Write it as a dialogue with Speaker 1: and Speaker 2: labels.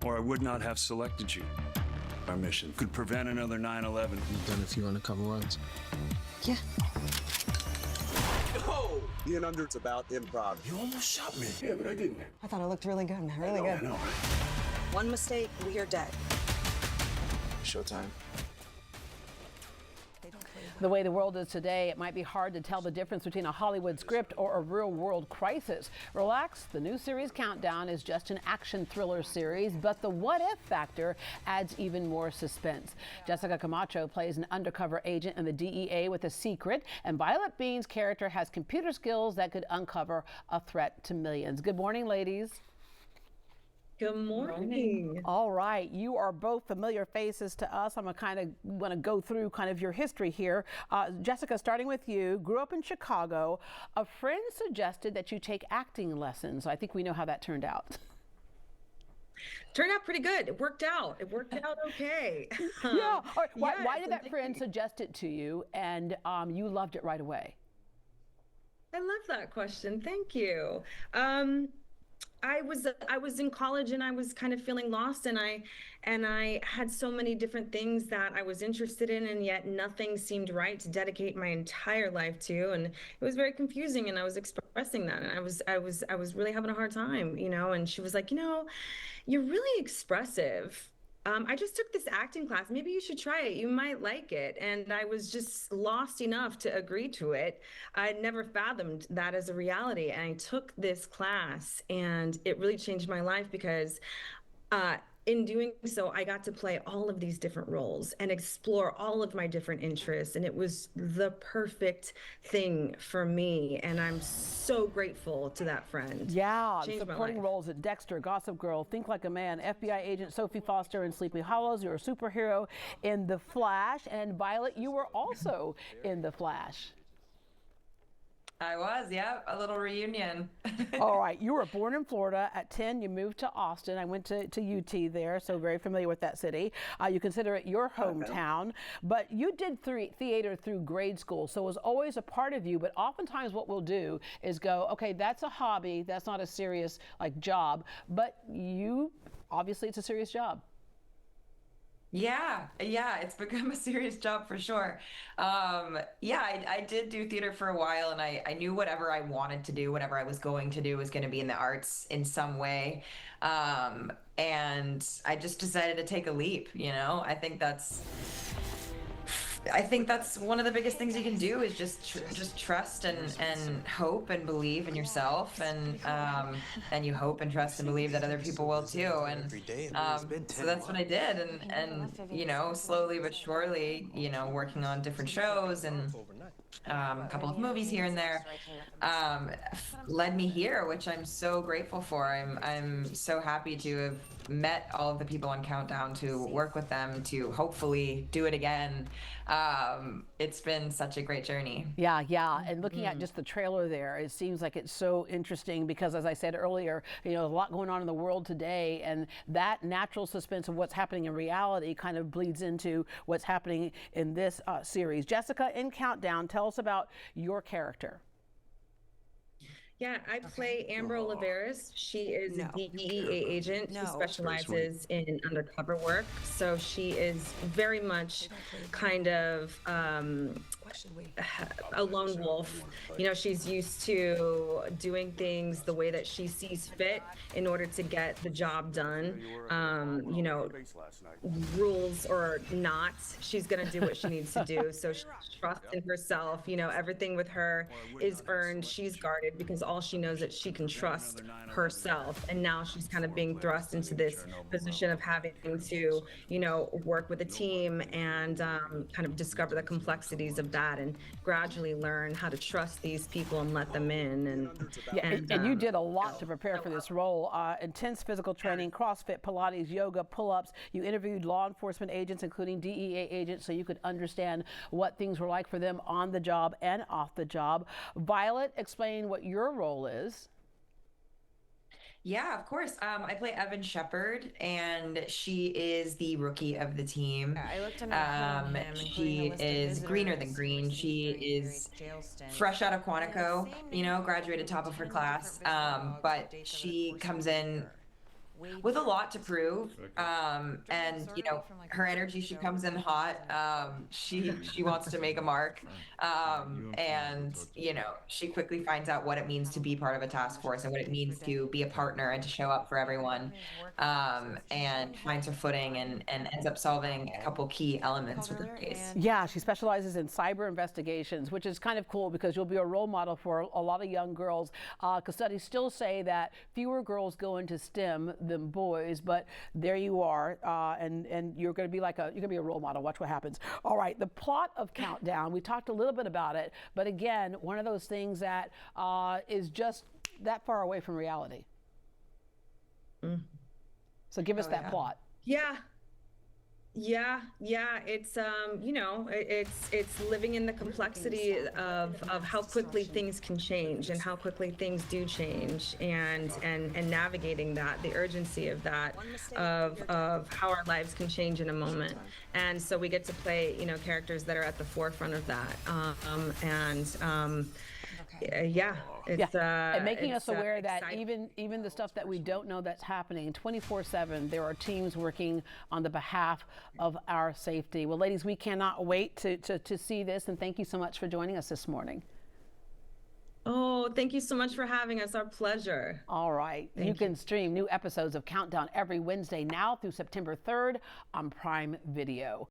Speaker 1: or I would not have selected you. Our mission could prevent another 9/11.
Speaker 2: You've done a few undercover runs.
Speaker 3: Yeah.
Speaker 4: Oh! Being under, it's about improv.
Speaker 1: You almost shot me. Yeah, but I didn't.
Speaker 3: I thought it looked really good, man. Really good.
Speaker 1: I know.
Speaker 3: One mistake, we are dead.
Speaker 2: Showtime.
Speaker 5: The way the world is today, it might be hard to tell the difference between a Hollywood script or a real-world crisis. Relax, the new series Countdown is just an action thriller series, but the what-if factor adds even more suspense. Jessica Camacho plays an undercover agent in the DEA with a secret, and Violett Beane's character has computer skills that could uncover a threat to millions. Good morning, ladies.
Speaker 6: Good morning.
Speaker 5: All right, you are both familiar faces to us. I'm gonna go through kind of your history here. Jessica, starting with you, grew up in Chicago. A friend suggested that you take acting lessons. I think we know how that turned out.
Speaker 6: Turned out pretty good. It worked out. It worked out okay.
Speaker 5: Yeah. All right. Why
Speaker 6: yes,
Speaker 5: did that friend suggest it to you, and you loved it right away?
Speaker 6: I love that question. Thank you. I was in college and I was kind of feeling lost, and I had so many different things that I was interested in, and yet nothing seemed right to dedicate my entire life to, and it was very confusing, and I was expressing that, and I was really having a hard time, and she was like, you're really expressive. I just took this acting class. Maybe you should try it. You might like it. And I was just lost enough to agree to it. I never fathomed that as a reality. And I took this class, and it really changed my life because in doing so, I got to play all of these different roles and explore all of my different interests. And it was the perfect thing for me. And I'm so grateful to that friend.
Speaker 5: Yeah,
Speaker 6: Changed my
Speaker 5: supporting
Speaker 6: life.
Speaker 5: roles at Dexter, Gossip Girl, Think Like a Man, FBI agent Sophie Foster in Sleepy Hollows. You're a superhero in The Flash. And Violet, you were also in The Flash.
Speaker 7: I was, yeah, a little reunion.
Speaker 5: All right, you were born in Florida. At 10, you moved to Austin. I went to UT there, so very familiar with that city. You consider it your hometown, but you did theater through grade school, so it was always a part of you. But oftentimes what we'll do is go, okay, that's a hobby, that's not a serious job, but you, obviously it's a serious job.
Speaker 7: Yeah, it's become a serious job for sure. I did do theater for a while, and I knew whatever I wanted to do, whatever I was going to do was going to be in the arts in some way. And I just decided to take a leap, I think that's one of the biggest things you can do is just trust and hope and believe in yourself, and you hope and trust and believe that other people will too, and so that's what I did, and slowly but surely, working on different shows and a couple of movies here and there led me here, which I'm so grateful for. I'm so happy to have met all of the people on Countdown, to work with them, to hopefully do it again. It's been such a great journey.
Speaker 5: Yeah. And looking at just the trailer there, it seems like it's so interesting because, as I said earlier, a lot going on in the world today, and that natural suspense of what's happening in reality kind of bleeds into what's happening in this series. Jessica, in Countdown, tell us about your character.
Speaker 6: Yeah, I play Amber Oliveris. She is a DEA agent who specializes in undercover work. So she is very much kind of a lone wolf. She's used to doing things the way that she sees fit in order to get the job done. Rules or not, she's going to do what she needs to do. So she trusts in herself. Everything with her is earned. She's guarded because all she knows that she can trust herself. And now she's kind of being thrust into this position of having to, work with a team and kind of discover the complexities of that and gradually learn how to trust these people and let them in.
Speaker 5: And you did a lot to prepare for this role. Intense physical training, CrossFit, Pilates, yoga, pull-ups. You interviewed law enforcement agents, including DEA agents, so you could understand what things were like for them on the job and off the job. Violet, explain what your role is.
Speaker 7: Yeah, of course. I play Evan Shepherd, and she is the rookie of the team.
Speaker 8: I looked him up.
Speaker 7: She is greener than green. She is fresh out of Quantico, graduated top of her class. But she comes in with a lot to prove. And you know, her energy, she comes in hot. She wants to make a mark. And you know, she quickly finds out what it means to be part of a task force and what it means to be a partner and to show up for everyone. And finds her footing and ends up solving a couple key elements with the case.
Speaker 5: Yeah, she specializes in cyber investigations, which is kind of cool because you'll be a role model for a lot of young girls. Because studies still say that fewer girls go into STEM than boys, but there you are, and you're going to be like you're going to be a role model. Watch what happens. All right, the plot of Countdown. We talked a little bit about it, but again, one of those things that is just that far away from reality. So give us that plot.
Speaker 6: Yeah, it's you know, it's living in the complexity of how quickly things can change and how quickly things do change, and navigating that, the urgency of that, of how our lives can change in a moment. And so we get to play, you know, characters that are at the forefront of that.
Speaker 5: And making us aware that
Speaker 6: exciting.
Speaker 5: even the stuff that we don't know that's happening 24/7, there are teams working on the behalf of our safety. Well, ladies, we cannot wait to see this, and thank you so much for joining us this morning.
Speaker 6: Oh, thank you so much for having us. Our pleasure.
Speaker 5: All right. You can stream new episodes of Countdown every Wednesday now through September 3rd on Prime Video.